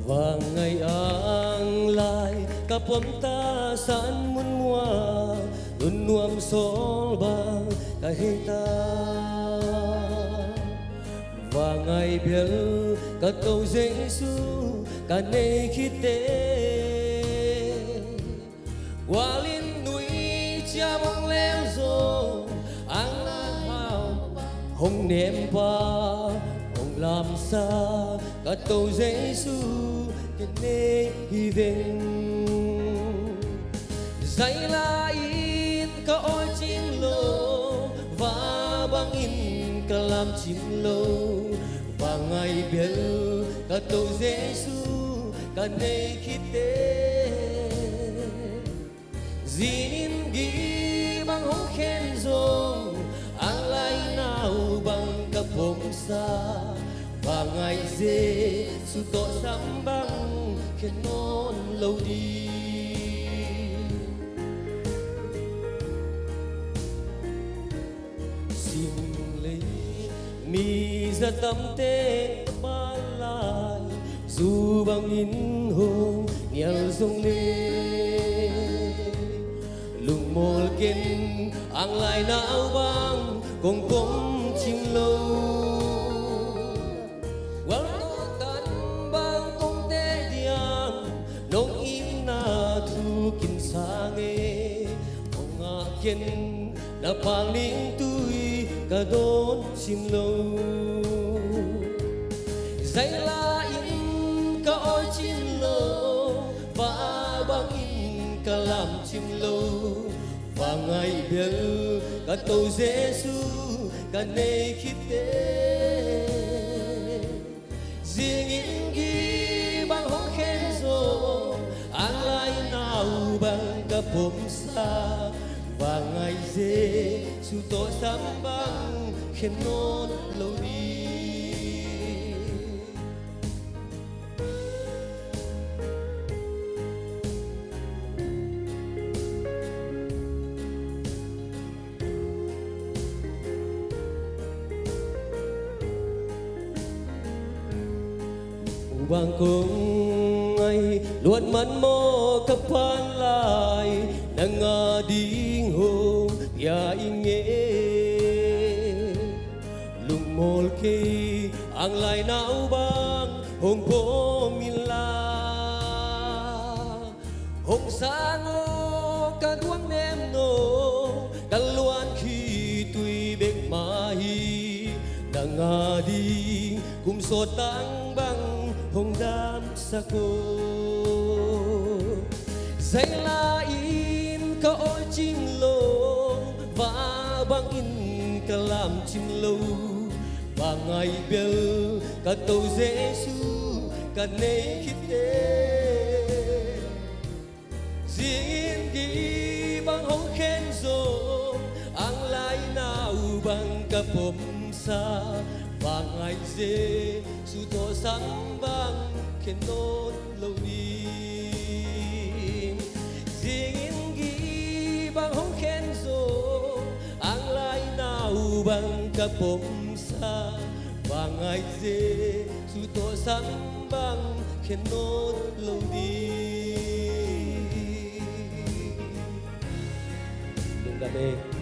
và ngày ang lai kapamtasan munwa nuam sol bang kahita và ngày biel ka câu Giêsu ka nei khite walin núi cha mong leo zo ang hao hồng niệm ba hồng làm xa ka câu Giêsu ka nei hi veng dạy la in ka oi chim lô và băng in ka làm chim lô và ngày biel ka câu Giêsu ka nei khite Zin gi bang hong khen zong ang lai nào bang kapom sa và ngày Giêsu to sam bang khen non lâu đi xin lấy mi ra tâm te ba lai dù bang in hong nghèo rong lên lùng mol ken ang lai nao bang kong kong chim lâu wal to tan bang kong te diang nong im na thu kin sange ong a ken na paling tui ka don chim lâu dạy la in ka oi chim lâu và bang in ka làm chim lâu và ngày biel ka câu Giêsu ka nei khite riêng in gi bang hong khen zo ang lai nào bang ka pom sa và ngày Giêsu to sam bang khen non lâu đi bang kong ay luat man mo kapan lai nang ading hong ya inge lungmol ke ang lai nao bang hong po min la hong sango kaduang nem no kaluan khi tui bek mahi nang ading kum so tang bang hong đam sa cô dạy la in ka oi chim lô và bang in ka làm chim lâu và ngày biel ka câu Giêsu ka nei khite riêng gi bang hong khen zo ang lai nào bang ka pom sa và ngày Giêsu to sáng vang khen non lâu đi riêng gi bang hong khen zo ang lai nào bang ka pom sa và ngày Giêsu to sáng vang khen non lâu đi đừng đam mê